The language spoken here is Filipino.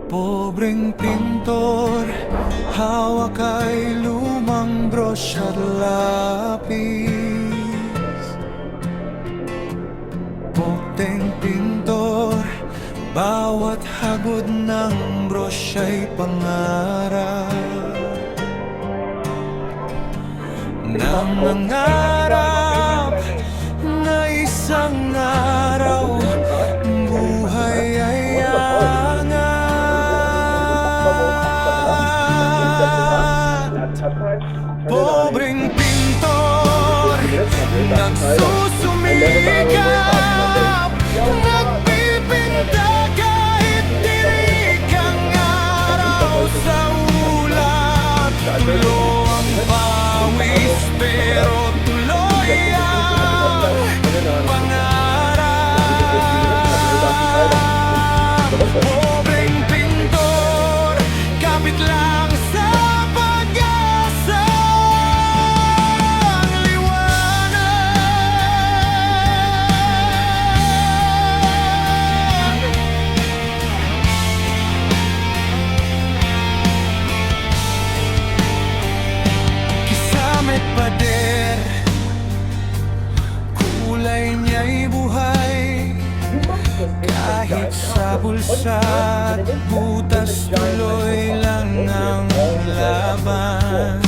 Pobreng pintor, hawak ay lumang brush at lapis. Pobreng pintor, bawat hagod ng brush ay pangarap. Nangangarap na isang araw buhay ay pobreng pintor, nagsusumikap, nagpipinta kahit tirik ang araw sa ulap. Tulo ang pawis pero tuloy ang pangarap. Pobreng pintor, kapit lang sa pag-asa. Pader, kulay niya'y buhay. Kahit sa bulsa at butas, tuloy lang ang laban.